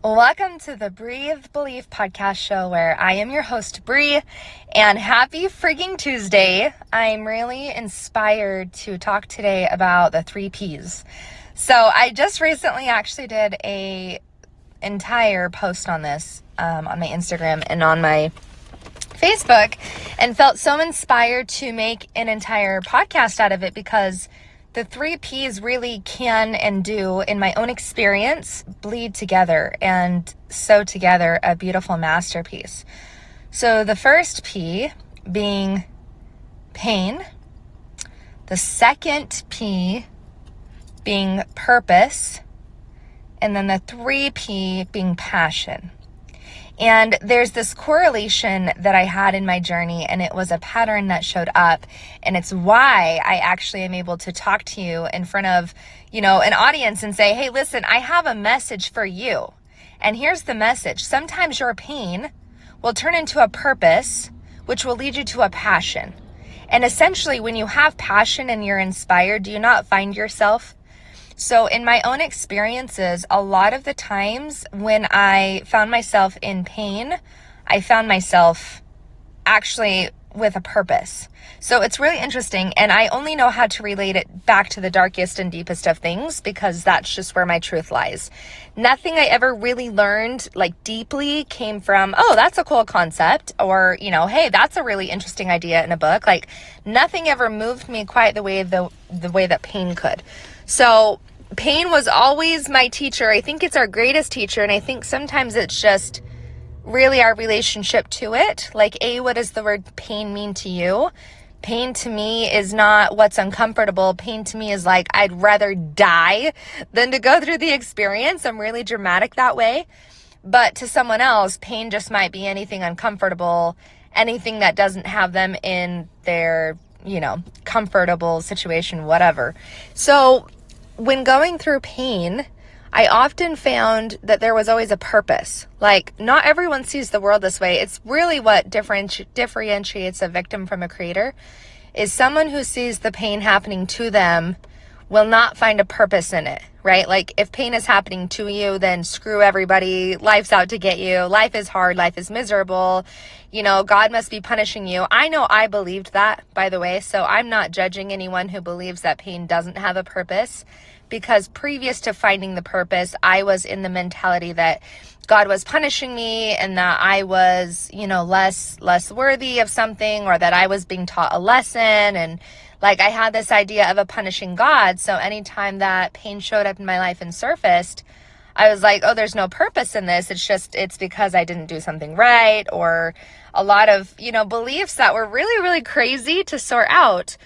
Welcome to the Breathe Believe podcast show where I am your host, Bree, and happy freaking Tuesday. I'm really inspired to talk today about the 3 Ps. So I just recently actually did a entire post on this on my Instagram and on my Facebook and felt so inspired to make an entire podcast out of it because the 3 Ps really can and do, in my own experience, bleed together and sew together a beautiful masterpiece. So the first P being pain, the second P being purpose, and then the 3P being passion. And there's this correlation that I had in my journey, and it was a pattern that showed up, and it's why I actually am able to talk to you in front of, an audience and say, hey, listen, I have a message for you. And here's the message. Sometimes your pain will turn into a purpose, which will lead you to a passion. And essentially, when you have passion and you're inspired, do you not find yourself? So in my own experiences, a lot of the times when I found myself in pain, I found myself actually with a purpose. So it's really interesting. And I only know how to relate it back to the darkest and deepest of things because that's just where my truth lies. Nothing I ever really learned deeply came from, oh, that's a cool concept, or, hey, that's a really interesting idea in a book. Nothing ever moved me quite the way that pain could. So pain was always my teacher. I think it's our greatest teacher. And I think sometimes it's just really our relationship to it. What does the word pain mean to you? Pain to me is not what's uncomfortable. Pain to me is I'd rather die than to go through the experience. I'm really dramatic that way. But to someone else, pain just might be anything uncomfortable, anything that doesn't have them in their, comfortable situation, whatever. So when going through pain, I often found that there was always a purpose. Not everyone sees the world this way. It's really what differentiates a victim from a creator is someone who sees the pain happening to them will not find a purpose in it, right? If pain is happening to you, then screw everybody. Life's out to get you. Life is hard. Life is miserable. God must be punishing you. I know I believed that, by the way, so I'm not judging anyone who believes that pain doesn't have a purpose, because previous to finding the purpose, I was in the mentality that God was punishing me and that I was, less worthy of something, or that I was being taught a lesson. And I had this idea of a punishing God. So anytime that pain showed up in my life and surfaced, I was like, oh, there's no purpose in this. It's because I didn't do something right, or a lot of, beliefs that were really, really crazy to sort out.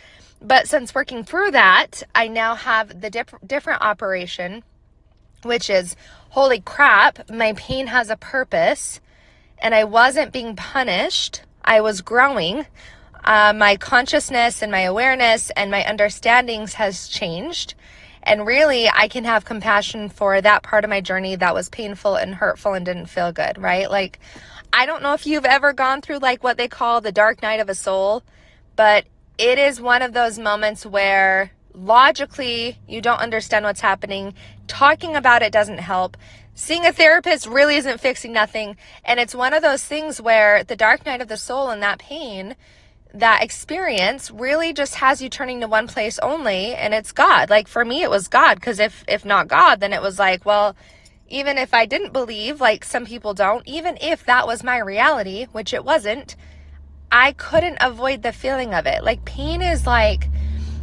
But since working through that, I now have the different operation, which is, holy crap, my pain has a purpose and I wasn't being punished. I was growing. My consciousness and my awareness and my understandings has changed. And really, I can have compassion for that part of my journey that was painful and hurtful and didn't feel good, right? I don't know if you've ever gone through what they call the dark night of a soul, but it is one of those moments where logically you don't understand what's happening. Talking about it doesn't help. Seeing a therapist really isn't fixing nothing. And it's one of those things where the dark night of the soul and that pain, that experience really just has you turning to one place only, and it's God. For me, it was God, because if not God, then it was well, even if I didn't believe, some people don't, even if that was my reality, which it wasn't, I couldn't avoid the feeling of it. Pain is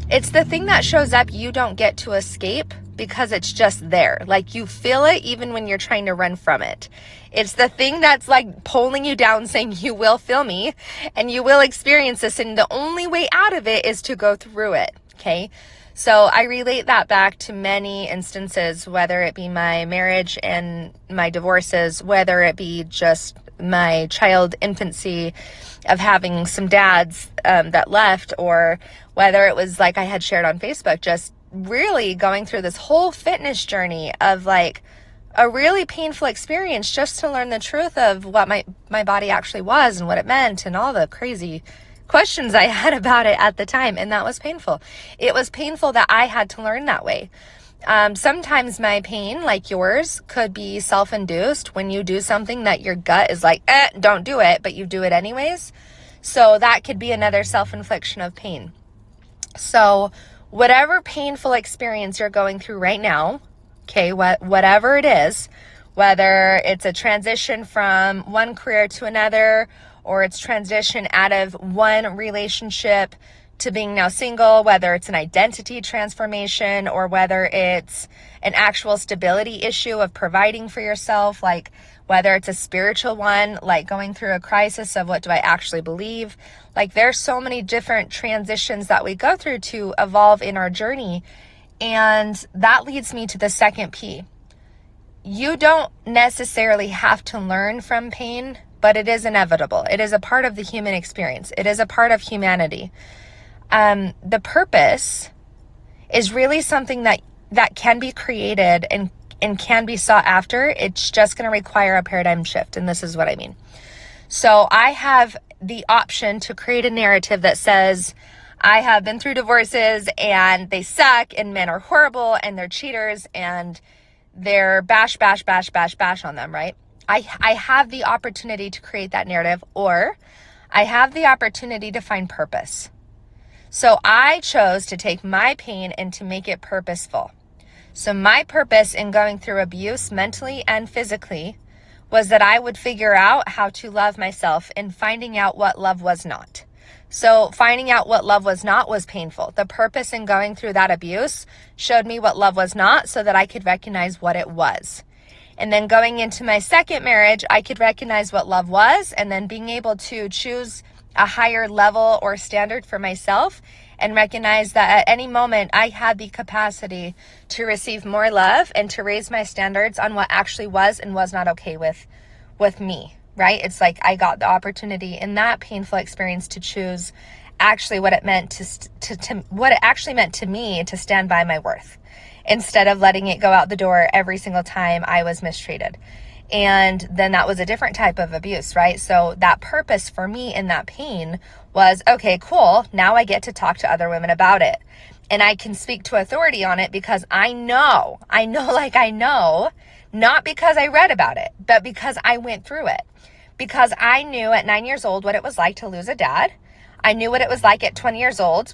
it's the thing that shows up you don't get to escape because it's just there. You feel it even when you're trying to run from it. It's the thing that's pulling you down, saying you will feel me and you will experience this. And the only way out of it is to go through it. Okay. So I relate that back to many instances, whether it be my marriage and my divorces, whether it be just my child infancy of having some dads that left, or whether it was I had shared on Facebook, just really going through this whole fitness journey of a really painful experience just to learn the truth of what my body actually was and what it meant and all the crazy questions I had about it at the time. And that was painful. It was painful that I had to learn that way. Sometimes my pain, like yours, could be self-induced when you do something that your gut is like, don't do it, but you do it anyways. So that could be another self-infliction of pain. So whatever painful experience you're going through right now, okay, whatever it is, whether it's a transition from one career to another, or it's transition out of one relationship to being now single, whether it's an identity transformation or whether it's an actual stability issue of providing for yourself, like whether it's a spiritual one, like going through a crisis of what do I actually believe? Like there's so many different transitions that we go through to evolve in our journey. And that leads me to the second P. You don't necessarily have to learn from pain, but it is inevitable. It is a part of the human experience. It is a part of humanity. The purpose is really something that can be created and can be sought after. It's just going to require a paradigm shift. And this is what I mean. So I have the option to create a narrative that says, I have been through divorces and they suck and men are horrible and they're cheaters and they're bash on them, right? I have the opportunity to create that narrative, or I have the opportunity to find purpose. So I chose to take my pain and to make it purposeful. So my purpose in going through abuse mentally and physically was that I would figure out how to love myself and finding out what love was not. So finding out what love was not was painful. The purpose in going through that abuse showed me what love was not so that I could recognize what it was. And then going into my second marriage, I could recognize what love was, and then being able to choose a higher level or standard for myself and recognize that at any moment I had the capacity to receive more love and to raise my standards on what actually was and was not okay with me, right? It's like I got the opportunity in that painful experience to choose actually what it meant to what it actually meant to me to stand by my worth, instead of letting it go out the door every single time I was mistreated. And then that was a different type of abuse, right? So that purpose for me in that pain was, okay, cool. Now I get to talk to other women about it. And I can speak to authority on it because I know, not because I read about it, but because I went through it. Because I knew at 9 years old what it was like to lose a dad. I knew what it was like at 20 years old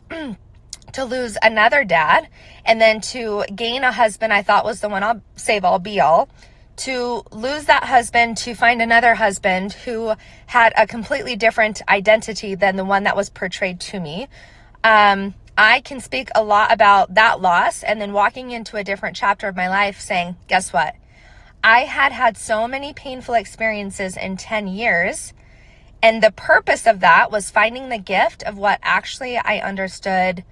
to lose another dad, and then to gain a husband I thought was the one I'll save all be all, to lose that husband, to find another husband who had a completely different identity than the one that was portrayed to me. I can speak a lot about that loss, and then walking into a different chapter of my life saying, guess what? I had so many painful experiences in 10 years, and the purpose of that was finding the gift of what actually I understood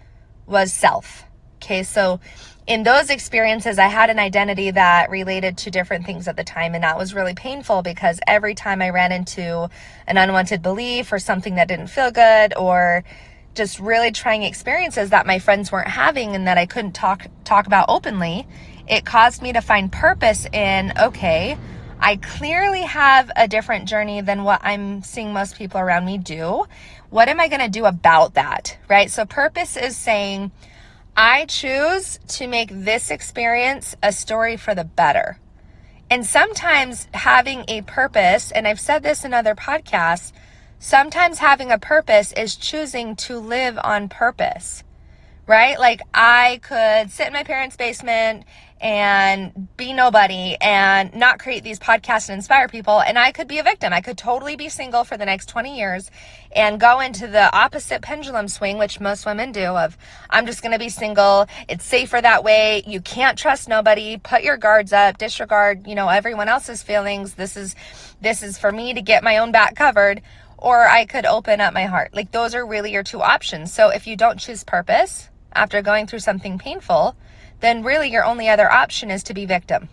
was self. Okay, so in those experiences, I had an identity that related to different things at the time, and that was really painful because every time I ran into an unwanted belief or something that didn't feel good, or just really trying experiences that my friends weren't having and that I couldn't talk about openly, it caused me to find purpose in, okay, I clearly have a different journey than what I'm seeing most people around me do. What am I going to do about that, right? So purpose is saying, I choose to make this experience a story for the better. And sometimes having a purpose, and I've said this in other podcasts, sometimes having a purpose is choosing to live on purpose, right? Like I could sit in my parents' basement and be nobody and not create these podcasts and inspire people. And I could be a victim. I could totally be single for the next 20 years and go into the opposite pendulum swing, which most women do, of I'm just going to be single. It's safer that way. You can't trust nobody. Put your guards up, disregard, everyone else's feelings. This is for me to get my own back covered. Or I could open up my heart. Like those are really your two options. So if you don't choose purpose after going through something painful, then really your only other option is to be victim.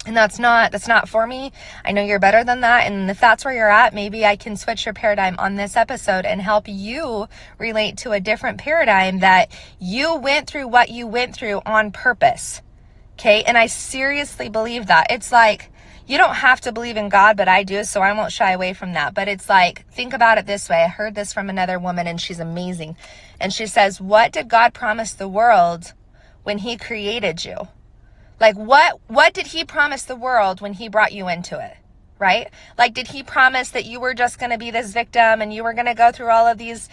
And that's not for me. I know you're better than that. And if that's where you're at, maybe I can switch your paradigm on this episode and help you relate to a different paradigm that you went through what you went through on purpose. Okay. And I seriously believe that. It's like, you don't have to believe in God, but I do, so I won't shy away from that. But it's like, think about it this way. I heard this from another woman, and she's amazing. And she says, what did God promise the world when he created you? Like what did he promise the world when he brought you into it? Right? Like, did he promise that you were just going to be this victim and you were going to go through all of these,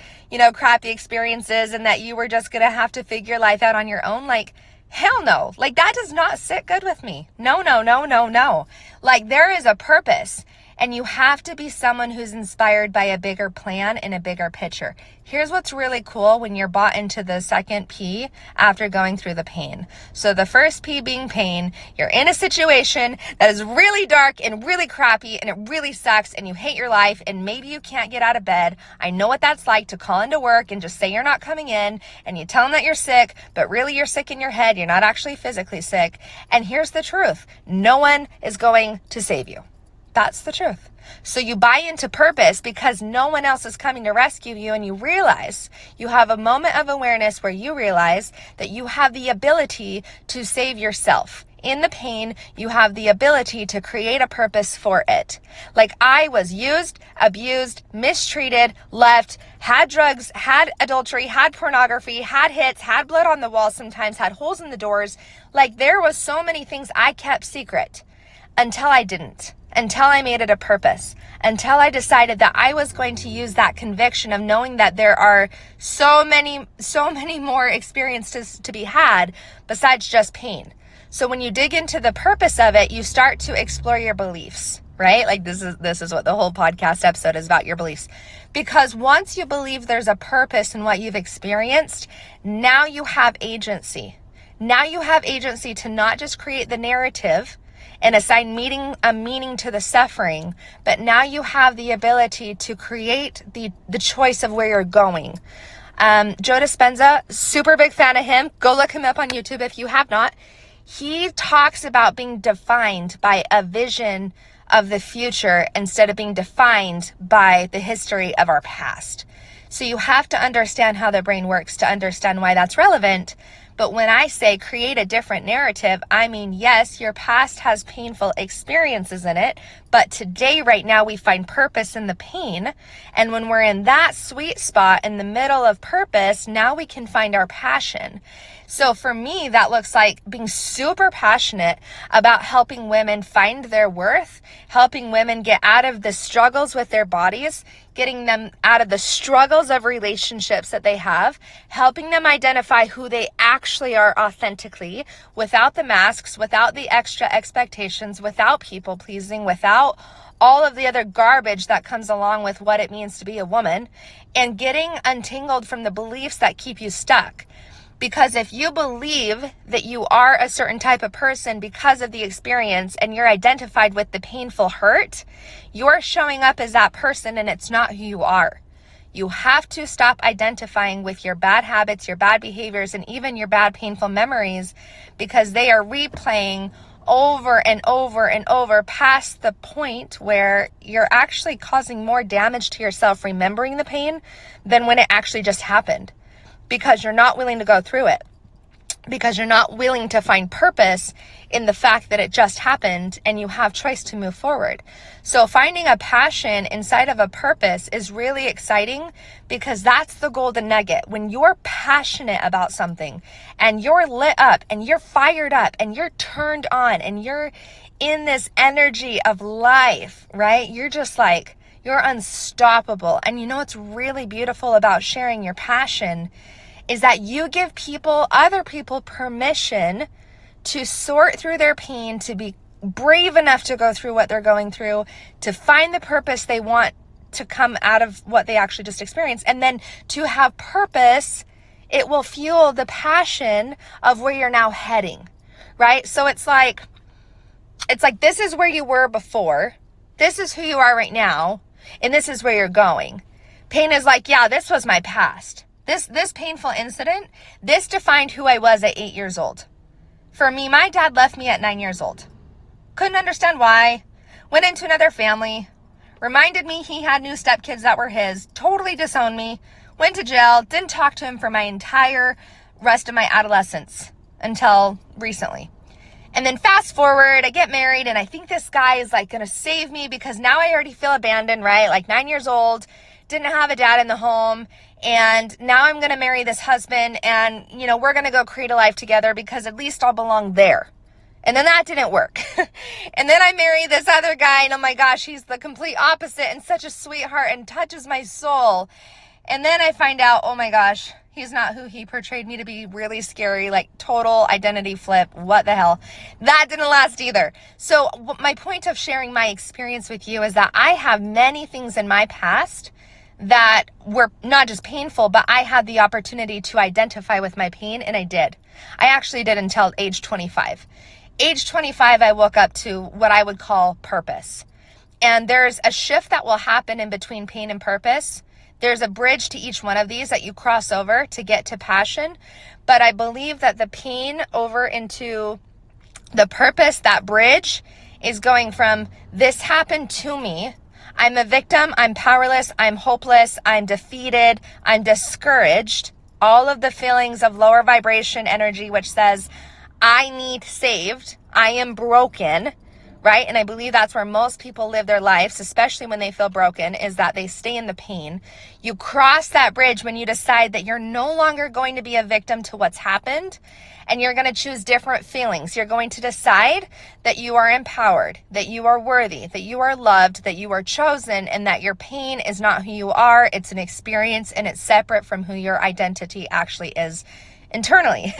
crappy experiences and that you were just going to have to figure life out on your own? Like, hell no. Like, that does not sit good with me. No, no, no, no, no. Like, there is a purpose. And you have to be someone who's inspired by a bigger plan and a bigger picture. Here's what's really cool when you're bought into the second P after going through the pain. So the first P being pain, you're in a situation that is really dark and really crappy and it really sucks and you hate your life and maybe you can't get out of bed. I know what that's like to call into work and just say you're not coming in and you tell them that you're sick, but really you're sick in your head. You're not actually physically sick. And here's the truth. No one is going to save you. That's the truth. So you buy into purpose because no one else is coming to rescue you, and you realize, you have a moment of awareness where you realize that you have the ability to save yourself. In the pain, you have the ability to create a purpose for it. Like, I was used, abused, mistreated, left, had drugs, had adultery, had pornography, had hits, had blood on the walls, sometimes had holes in the doors. Like, there was so many things I kept secret until I didn't. Until I made it a purpose, until I decided that I was going to use that conviction of knowing that there are so many more experiences to be had besides just pain. So when you dig into the purpose of it, you start to explore your beliefs, right? Like, this is what the whole podcast episode is about, your beliefs. Because once you believe there's a purpose in what you've experienced, now you have agency. Now you have agency to not just create the narrative and assign a meaning to the suffering, but now you have the ability to create the choice of where you're going. Joe Dispenza, super big fan of him. Go look him up on YouTube if you have not. He talks about being defined by a vision of the future instead of being defined by the history of our past. So you have to understand how the brain works to understand why that's relevant. But when I say create a different narrative, I mean, yes, your past has painful experiences in it, but today, right now, we find purpose in the pain. And when we're in that sweet spot in the middle of purpose, now we can find our passion. So for me, that looks like being super passionate about helping women find their worth, helping women get out of the struggles with their bodies, getting them out of the struggles of relationships that they have, helping them identify who they actually are authentically, without the masks, without the extra expectations, without people pleasing, without all of the other garbage that comes along with what it means to be a woman, and getting untangled from the beliefs that keep you stuck. Because if you believe that you are a certain type of person because of the experience and you're identified with the painful hurt, you're showing up as that person and it's not who you are. You have to stop identifying with your bad habits, your bad behaviors, and even your bad painful memories, because they are replaying over and over and over past the point where you're actually causing more damage to yourself remembering the pain than when it actually just happened. Because you're not willing to go through it. Because you're not willing to find purpose in the fact that it just happened and you have choice to move forward. So finding a passion inside of a purpose is really exciting, because that's the golden nugget. When you're passionate about something and you're lit up and you're fired up and you're turned on and you're in this energy of life, right? You're just like, you're unstoppable. And you know what's really beautiful about sharing your passion is that you give other people permission to sort through their pain, to be brave enough to go through what they're going through, to find the purpose they want to come out of what they actually just experienced. And then to have purpose, it will fuel the passion of where you're now heading, right? So it's like, this is where you were before. This is who you are right now. And this is where you're going. Pain is like, yeah, this was my past. This painful incident, this defined who I was at 8 years old. For me, my dad left me at 9 years old. Couldn't understand why. Went into another family. Reminded me he had new stepkids that were his. Totally disowned me. Went to jail. Didn't talk to him for my entire rest of my adolescence until recently. And then fast forward, I get married and I think this guy is like going to save me, because now I already feel abandoned, right? Like 9 years old, didn't have a dad in the home. And now I'm going to marry this husband and, we're going to go create a life together because at least I'll belong there. And then that didn't work. And then I married this other guy, and oh my gosh, he's the complete opposite and such a sweetheart and touches my soul. And then I find out, oh my gosh, he's not who he portrayed me to be. Really scary, like total identity flip. What the hell? That didn't last either. So my point of sharing my experience with you is that I have many things in my past that were not just painful, but I had the opportunity to identify with my pain, and I did. I actually did until age 25. Age 25, I woke up to what I would call purpose. And there's a shift that will happen in between pain and purpose. There's a bridge to each one of these that you cross over to get to passion. But I believe that the pain over into the purpose, that bridge, is going from this happened to me. I'm a victim. I'm powerless. I'm hopeless. I'm defeated. I'm discouraged. All of the feelings of lower vibration energy, which says, I need saved. I am broken, right? And I believe that's where most people live their lives, especially when they feel broken, is that they stay in the pain. You cross that bridge when you decide that you're no longer going to be a victim to what's happened, and you're going to choose different feelings. You're going to decide that you are empowered, that you are worthy, that you are loved, that you are chosen, and that your pain is not who you are. It's an experience, and it's separate from who your identity actually is internally.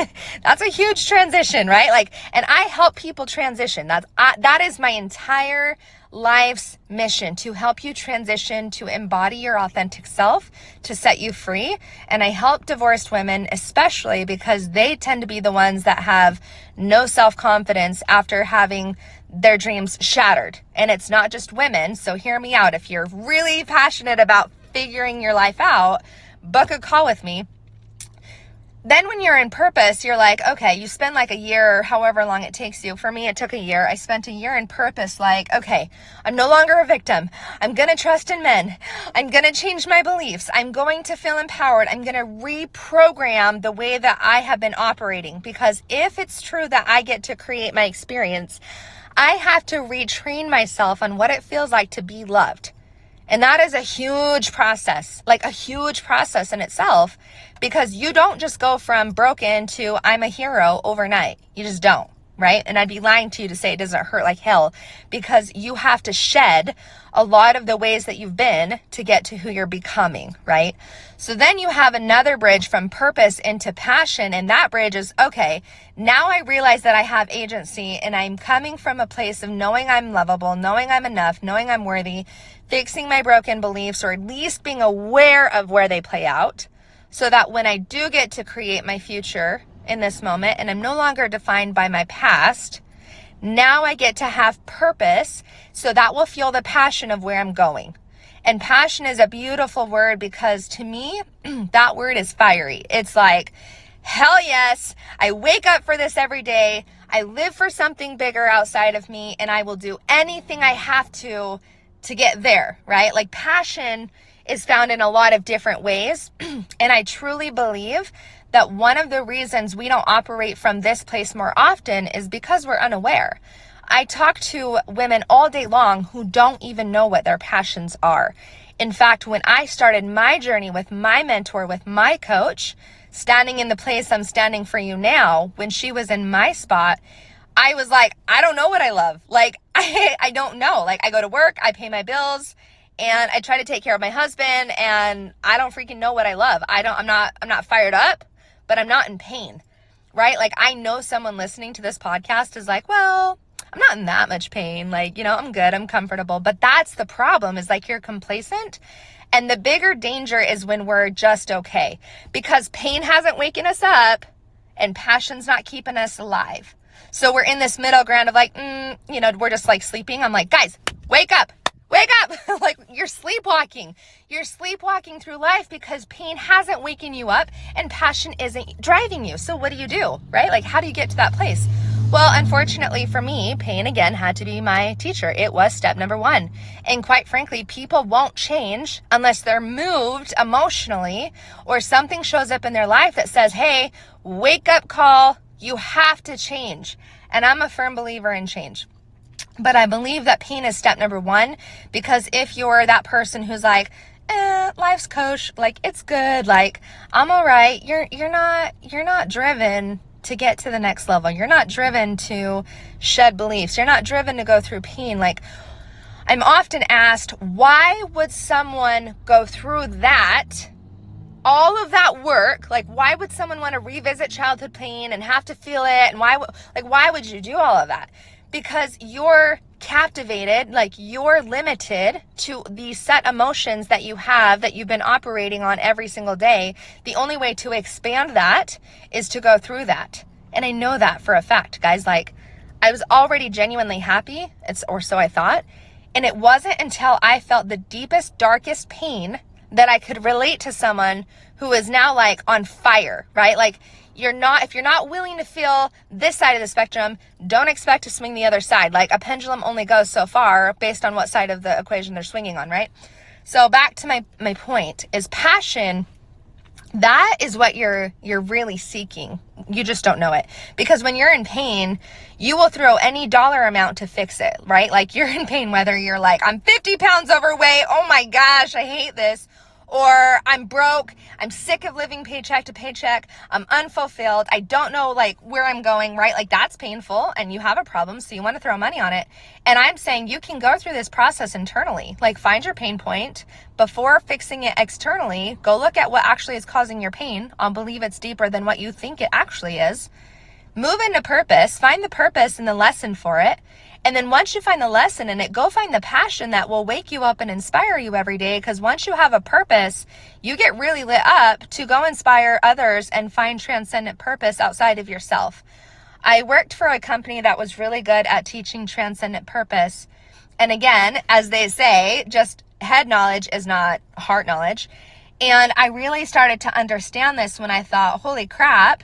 That's a huge transition, right? And I help people transition. That is my entire life's mission, to help you transition, to embody your authentic self, to set you free. And I help divorced women, especially because they tend to be the ones that have no self-confidence after having their dreams shattered. And it's not just women. So hear me out. If you're really passionate about figuring your life out, book a call with me. Then when you're in purpose, you're like, okay, you spend like a year or however long it takes you. For me, it took a year. I spent a year in purpose, like, okay, I'm no longer a victim. I'm going to trust in men. I'm going to change my beliefs. I'm going to feel empowered. I'm going to reprogram the way that I have been operating. Because if it's true that I get to create my experience, I have to retrain myself on what it feels like to be loved. And that is a huge process, like a huge process in itself, because you don't just go from broken to I'm a hero overnight. You just don't, right? And I'd be lying to you to say it doesn't hurt like hell, because you have to shed a lot of the ways that you've been to get to who you're becoming, right? So then you have another bridge from purpose into passion. And that bridge is, okay, now I realize that I have agency, and I'm coming from a place of knowing I'm lovable, knowing I'm enough, knowing I'm worthy, fixing my broken beliefs, or at least being aware of where they play out, so that when I do get to create my future in this moment, and I'm no longer defined by my past, now I get to have purpose, so that will fuel the passion of where I'm going. And passion is a beautiful word, because to me, that word is fiery. It's like, hell yes, I wake up for this every day. I live for something bigger outside of me, and I will do anything I have to get there, right? Like, passion is found in a lot of different ways. And I truly believe that one of the reasons we don't operate from this place more often is because we're unaware. I talk to women all day long who don't even know what their passions are. In fact, when I started my journey with my mentor, with my coach, standing in the place I'm standing for you now, when she was in my spot, I was like, I don't know what I love. Like, I don't know. Like, I go to work, I pay my bills, and I try to take care of my husband, and I don't freaking know what I love. I'm not fired up, but I'm not in pain, right? Like, I know someone listening to this podcast is like, well, I'm not in that much pain. Like, I'm good. I'm comfortable. But that's the problem, is like, you're complacent. And the bigger danger is when we're just okay, because pain hasn't waken us up and passion's not keeping us alive. So we're in this middle ground of like, we're just like sleeping. I'm like, guys, wake up. Like, you're sleepwalking. You're sleepwalking through life because pain hasn't waken you up and passion isn't driving you. So what do you do, right? Like, how do you get to that place? Well, unfortunately for me, pain again had to be my teacher. It was step number one. And quite frankly, people won't change unless they're moved emotionally, or something shows up in their life that says, hey, wake up call. You have to change. And I'm a firm believer in change. But I believe that pain is step number one, because if you're that person who's like, life's coach, like, it's good, like, I'm all right, you're not driven, to get to the next level. You're not driven to shed beliefs. You're not driven to go through pain. Like, I'm often asked, why would someone go through that, all of that work? Like, why would someone want to revisit childhood pain and have to feel it? And why would you do all of that? Because you're captivated, like you're limited to the set emotions that you have, that you've been operating on every single day. The only way to expand that is to go through that. And I know that for a fact, guys. Like, I was already genuinely happy, or so I thought. And it wasn't until I felt the deepest, darkest pain that I could relate to someone who is now like on fire, right? Like, if you're not willing to feel this side of the spectrum, don't expect to swing the other side. Like, a pendulum only goes so far based on what side of the equation they're swinging on, right? So back to my point is passion. That is what you're really seeking. You just don't know it. Because when you're in pain, you will throw any dollar amount to fix it, right? Like, you're in pain, whether you're like, I'm 50 pounds overweight, oh my gosh, I hate this. Or I'm broke, I'm sick of living paycheck to paycheck, I'm unfulfilled, I don't know like where I'm going, right? Like, that's painful and you have a problem, so you want to throw money on it. And I'm saying you can go through this process internally. Like, find your pain point before fixing it externally. Go look at what actually is causing your pain. I'll believe it's deeper than what you think it actually is. Move into purpose, find the purpose and the lesson for it. And then once you find the lesson in it, go find the passion that will wake you up and inspire you every day. Because once you have a purpose, you get really lit up to go inspire others and find transcendent purpose outside of yourself. I worked for a company that was really good at teaching transcendent purpose. And again, as they say, just head knowledge is not heart knowledge. And I really started to understand this when I thought, holy crap,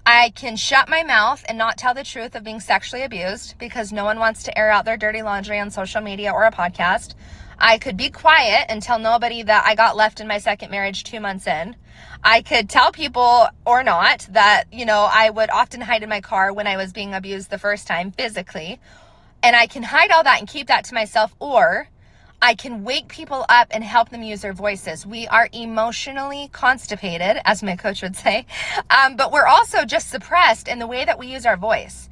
I can shut my mouth and not tell the truth of being sexually abused because no one wants to air out their dirty laundry on social media or a podcast. I could be quiet and tell nobody that I got left in my second marriage 2 months in. I could tell people or not that, I would often hide in my car when I was being abused the first time physically. And I can hide all that and keep that to myself, or I can wake people up and help them use their voices. We are emotionally constipated, as my coach would say, but we're also just suppressed in the way that we use our voice.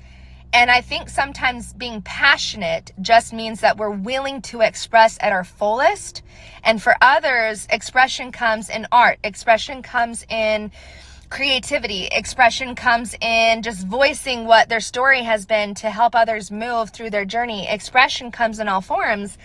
And I think sometimes being passionate just means that we're willing to express at our fullest. And for others, expression comes in art. Expression comes in creativity. Expression comes in just voicing what their story has been to help others move through their journey. Expression comes in all forms.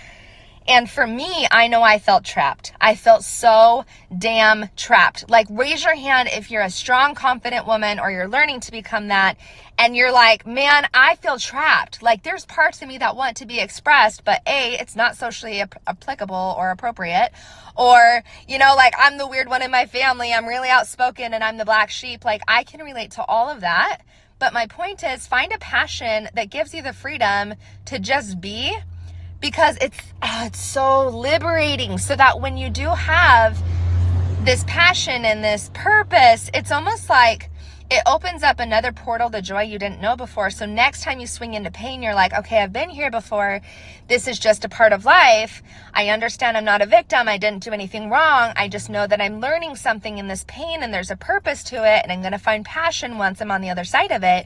And for me, I know I felt trapped. I felt so damn trapped. Like, raise your hand if you're a strong, confident woman or you're learning to become that. And you're like, man, I feel trapped. Like, there's parts of me that want to be expressed, but A, it's not socially applicable or appropriate. Or, like, I'm the weird one in my family. I'm really outspoken and I'm the black sheep. Like, I can relate to all of that. But my point is, find a passion that gives you the freedom to just be. Because it's so liberating, so that when you do have this passion and this purpose, it's almost like it opens up another portal to joy you didn't know before. So next time you swing into pain, you're like, okay, I've been here before. This is just a part of life. I understand I'm not a victim. I didn't do anything wrong. I just know that I'm learning something in this pain and there's a purpose to it. And I'm going to find passion once I'm on the other side of it.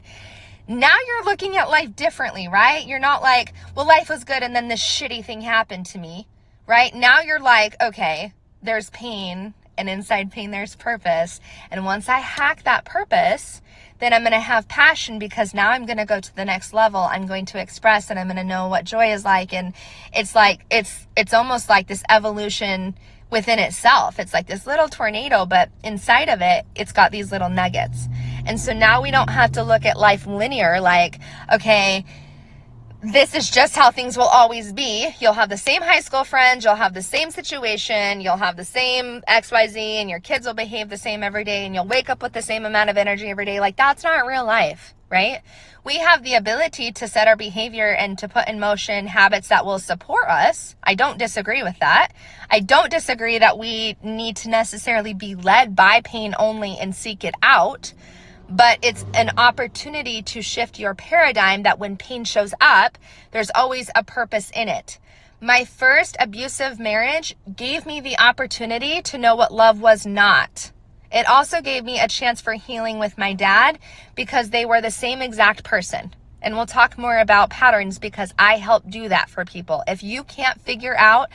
Now you're looking at life differently, right? You're not like, well, life was good and then this shitty thing happened to me, right? Now you're like, okay, there's pain, and inside pain there's purpose. And once I hack that purpose, then I'm going to have passion, because now I'm going to go to the next level. I'm going to express, and I'm going to know what joy is like. And it's like, it's almost like this evolution within itself. It's like this little tornado, but inside of it, it's got these little nuggets. And so now we don't have to look at life linear, like, okay, this is just how things will always be. You'll have the same high school friends, you'll have the same situation, you'll have the same XYZ, and your kids will behave the same every day, and you'll wake up with the same amount of energy every day. Like, that's not real life, right? We have the ability to set our behavior and to put in motion habits that will support us. I don't disagree with that. I don't disagree that we need to necessarily be led by pain only and seek it out. But it's an opportunity to shift your paradigm that when pain shows up, there's always a purpose in it. My first abusive marriage gave me the opportunity to know what love was not. It also gave me a chance for healing with my dad because they were the same exact person. And we'll talk more about patterns because I help do that for people. If you can't figure out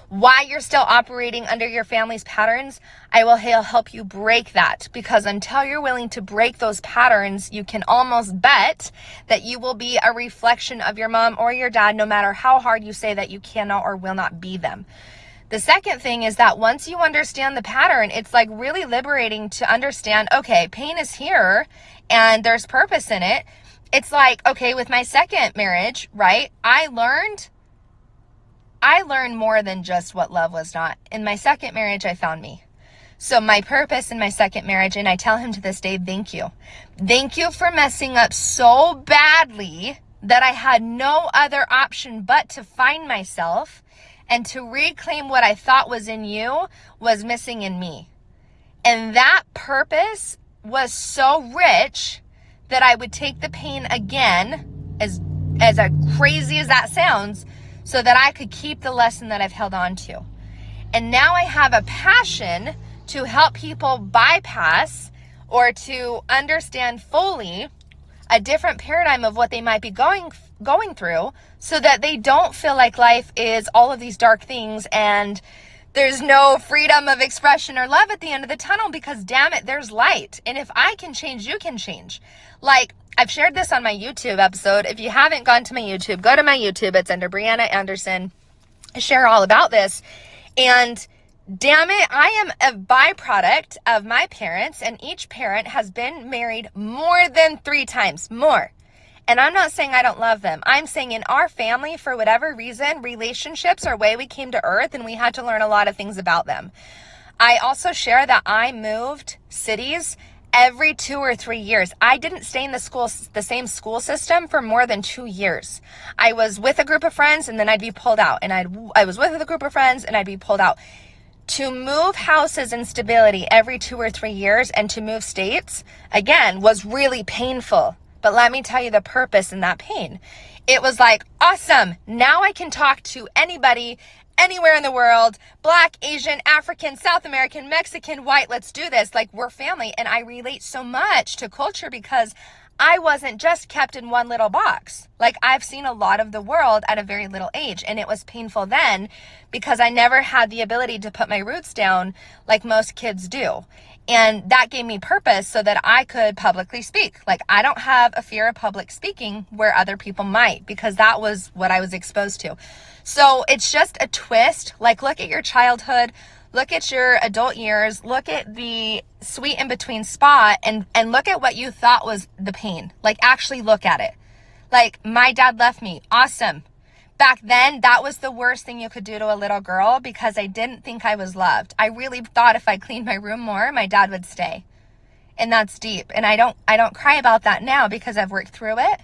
why you're still operating under your family's patterns, I will help you break that, because until you're willing to break those patterns, you can almost bet that you will be a reflection of your mom or your dad, no matter how hard you say that you cannot or will not be them. The second thing is that once you understand the pattern, it's like really liberating to understand, okay, pain is here and there's purpose in it. It's like, okay, with my second marriage, right? I learned more than just what love was not. In my second marriage, I found me. So my purpose in my second marriage, and I tell him to this day, thank you. Thank you for messing up so badly that I had no other option but to find myself and to reclaim what I thought was in you was missing in me. And that purpose was so rich that I would take the pain again, as crazy as that sounds, so that I could keep the lesson that I've held on to. And now I have a passion to help people bypass or to understand fully a different paradigm of what they might be going through, so that they don't feel like life is all of these dark things and there's no freedom of expression or love at the end of the tunnel, because damn it, there's light. And if I can change, you can change. Like, I've shared this on my YouTube episode. If you haven't gone to my YouTube, go to my YouTube. It's under Brianna Anderson. I share all about this. And damn it, I am a byproduct of my parents, and each parent has been married more than 3 times, more. And I'm not saying I don't love them. I'm saying in our family, for whatever reason, relationships are way we came to earth, and we had to learn a lot of things about them. I also share that I moved cities every 2 or 3 years. I didn't stay in the same school system for more than 2 years. I was with a group of friends and then I'd be pulled out, and I was with a group of friends and I'd be pulled out. To move houses and stability every 2 or 3 years and to move states, again, was really painful. But let me tell you the purpose in that pain. It was like, awesome, now I can talk to anybody, anywhere in the world, Black, Asian, African, South American, Mexican, white, let's do this. Like, we're family. And I relate so much to culture because I wasn't just kept in one little box. Like, I've seen a lot of the world at a very little age, and it was painful then because I never had the ability to put my roots down like most kids do. And that gave me purpose so that I could publicly speak. Like, I don't have a fear of public speaking where other people might, because that was what I was exposed to. So it's just a twist. Like, look at your childhood, look at your adult years, look at the sweet in between spot, and look at what you thought was the pain. Like, actually look at it. Like, my dad left me. Awesome. Back then, that was the worst thing you could do to a little girl because I didn't think I was loved. I really thought if I cleaned my room more, my dad would stay. And that's deep. And I don't cry about that now because I've worked through it.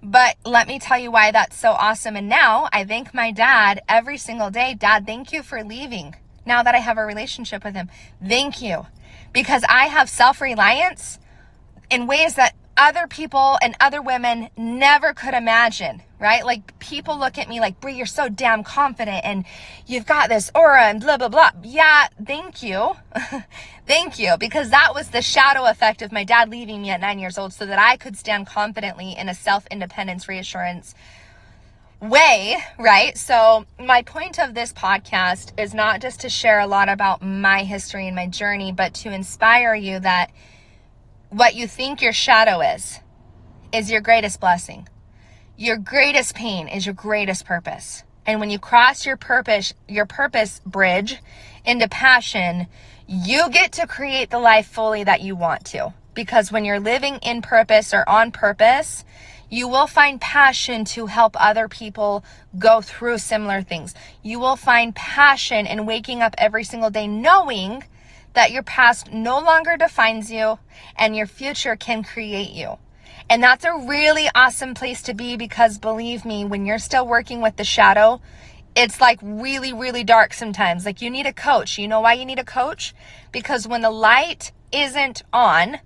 But let me tell you why that's so awesome. And now I thank my dad every single day. Dad, thank you for leaving. Now that I have a relationship with him, thank you. Because I have self-reliance in ways that other people and other women never could imagine, right? Like, people look at me like, Brie, you're so damn confident and you've got this aura and blah, blah, blah. Yeah, thank you. Thank you. Because that was the shadow effect of my dad leaving me at 9 years old so that I could stand confidently in a self-independence reassurance way, right? So my point of this podcast is not just to share a lot about my history and my journey, but to inspire you that what you think your shadow is your greatest blessing. Your greatest pain is your greatest purpose. And when you cross your purpose bridge into passion, you get to create the life fully that you want to. Because when you're living in purpose or on purpose, you will find passion to help other people go through similar things. You will find passion in waking up every single day knowing that your past no longer defines you and your future can create you. And that's a really awesome place to be, because believe me, when you're still working with the shadow, it's like really, really dark sometimes. Like, you need a coach. You know why you need a coach? Because when the light isn't on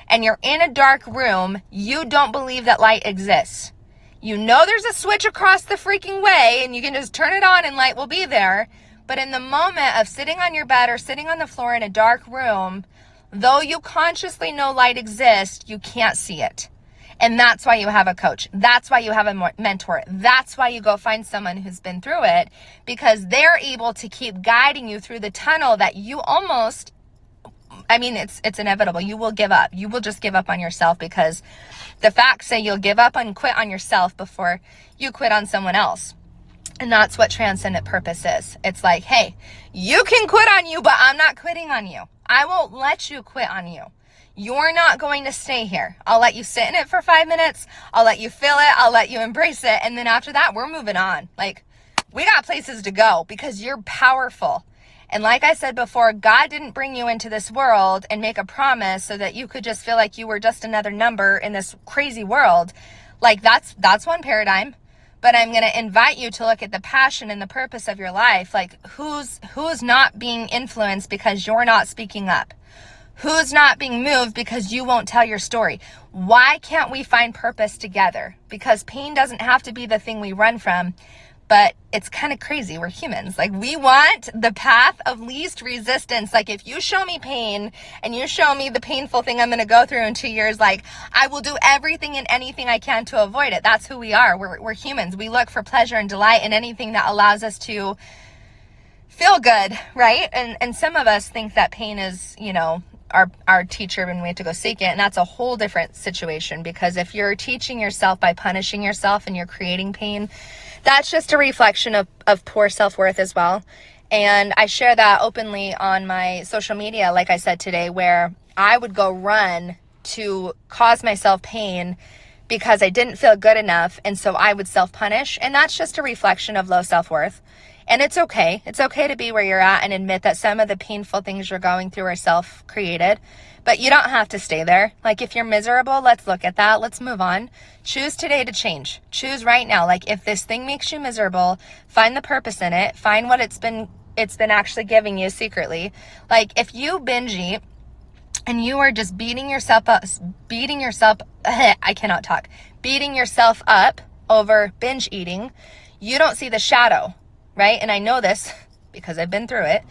and you're in a dark room, you don't believe that light exists. You know there's a switch across the freaking way and you can just turn it on and light will be there. But in the moment of sitting on your bed or sitting on the floor in a dark room, Though you consciously know light exists, you can't see it. And that's why you have a coach. That's why you have a mentor. That's why you go find someone who's been through it, because they're able to keep guiding you through the tunnel that you almost, it's inevitable. You will give up. You will just give up on yourself, because the facts say you'll give up and quit on yourself before you quit on someone else. And that's what transcendent purpose is. It's like, hey, you can quit on you, but I'm not quitting on you. I won't let you quit on you. You're not going to stay here. I'll let you sit in it for 5 minutes. I'll let you feel it. I'll let you embrace it. And then after that, we're moving on. Like, we got places to go because you're powerful. And like I said before, God didn't bring you into this world and make a promise so that you could just feel like you were just another number in this crazy world. Like, that's one paradigm. But I'm going to invite you to look at the passion and the purpose of your life. Like, who's not being influenced because you're not speaking up? Who's not being moved because you won't tell your story? Why can't we find purpose together? Because pain doesn't have to be the thing we run from, but it's kind of crazy. We're humans. Like, we want the path of least resistance. Like, if you show me pain and you show me the painful thing I'm going to go through in 2 years, like, I will do everything and anything I can to avoid it. That's who we are. We're humans. We look for pleasure and delight in anything that allows us to feel good, right? And some of us think that pain is, our teacher when we have to go seek it. And that's a whole different situation, because if you're teaching yourself by punishing yourself and you're creating pain, that's just a reflection of poor self-worth as well. And I share that openly on my social media, like I said today, where I would go run to cause myself pain because I didn't feel good enough. And so I would self-punish. And that's just a reflection of low self-worth. And it's okay. It's okay to be where you're at and admit that some of the painful things you're going through are self-created, but you don't have to stay there. Like, if you're miserable, let's look at that. Let's move on. Choose today to change. Choose right now. Like, if this thing makes you miserable, find the purpose in it. Find what it's been actually giving you secretly. Like, if you binge eat and you are just beating yourself up over binge eating, you don't see the shadow. Right? And I know this because I've been through it.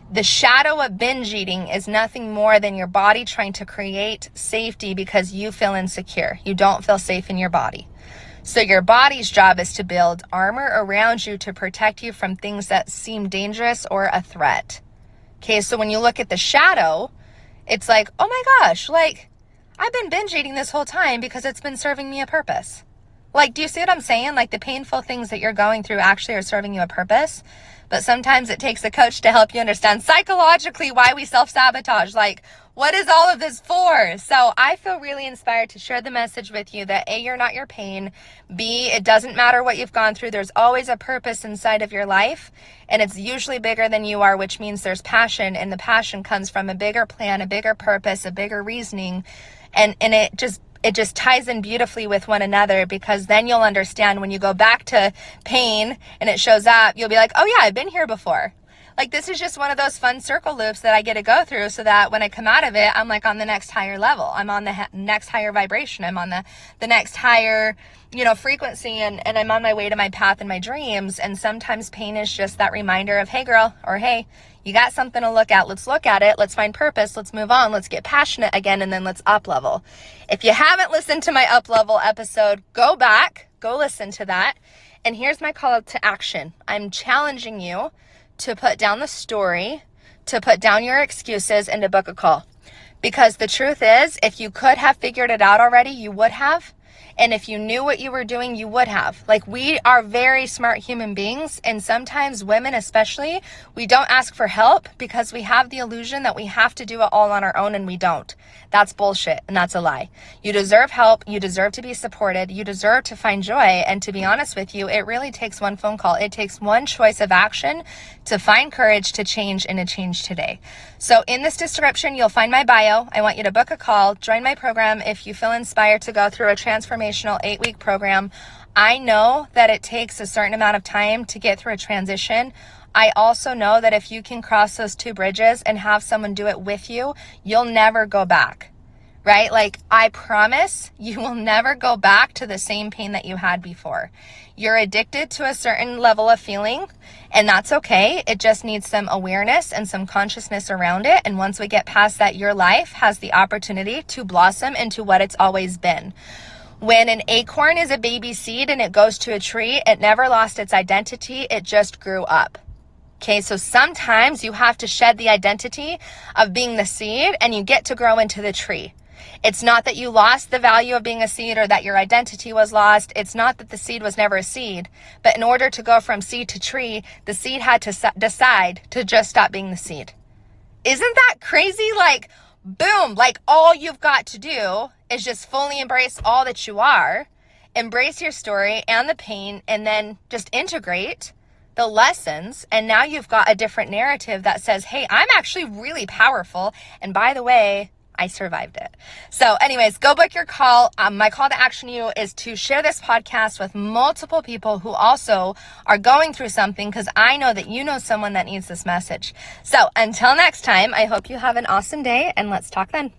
The shadow of binge eating is nothing more than your body trying to create safety because you feel insecure. You don't feel safe in your body. So your body's job is to build armor around you to protect you from things that seem dangerous or a threat. Okay, so when you look at the shadow, it's like, oh my gosh, like, I've been binge eating this whole time because it's been serving me a purpose. Like, do you see what I'm saying? Like, the painful things that you're going through actually are serving you a purpose. But sometimes it takes a coach to help you understand psychologically why we self-sabotage. Like, what is all of this for? So I feel really inspired to share the message with you that A, you're not your pain. B, it doesn't matter what you've gone through. There's always a purpose inside of your life. And it's usually bigger than you are, which means there's passion. And the passion comes from a bigger plan, a bigger purpose, a bigger reasoning. And it just ties in beautifully with one another, because then you'll understand when you go back to pain and it shows up, you'll be like, oh yeah, I've been here before. Like, this is just one of those fun circle loops that I get to go through so that when I come out of it, I'm like on the next higher level. I'm on the next higher vibration. I'm on the next higher, frequency, and I'm on my way to my path and my dreams. And sometimes pain is just that reminder of, hey girl, or hey, you got something to look at. Let's look at it. Let's find purpose. Let's move on. Let's get passionate again. And then let's up level. If you haven't listened to my up level episode, go back, go listen to that. And here's my call to action. I'm challenging you to put down the story, to put down your excuses, and to book a call. Because the truth is, if you could have figured it out already, you would have. And if you knew what you were doing, you would have. Like, we are very smart human beings. And sometimes women especially, we don't ask for help because we have the illusion that we have to do it all on our own, and we don't. That's bullshit, and that's a lie. You deserve help. You deserve to be supported. You deserve to find joy. And to be honest with you, it really takes one phone call. It takes one choice of action to find courage to change, and to change today. So in this description, you'll find my bio. I want you to book a call, join my program if you feel inspired to go through a transformational 8-week program. I know that it takes a certain amount of time to get through a transition. I also know that if you can cross those two bridges and have someone do it with you, you'll never go back, right? Like, I promise you will never go back to the same pain that you had before. You're addicted to a certain level of feeling, And that's okay. It just needs some awareness and some consciousness around it. And once we get past that, your life has the opportunity to blossom into what it's always been. When an acorn is a baby seed and it goes to a tree, it never lost its identity. It just grew up. Okay, so sometimes you have to shed the identity of being the seed and you get to grow into the tree. It's not that you lost the value of being a seed or that your identity was lost. It's not that the seed was never a seed. But in order to go from seed to tree, the seed had to decide to just stop being the seed. Isn't that crazy? Like, boom, like all you've got to do is just fully embrace all that you are, embrace your story and the pain, and then just integrate the lessons. And now you've got a different narrative that says, hey, I'm actually really powerful. And by the way, I survived it. So anyways, go book your call. My call to action to you is to share this podcast with multiple people who also are going through something, because I know that you know someone that needs this message. So until next time, I hope you have an awesome day, and let's talk then.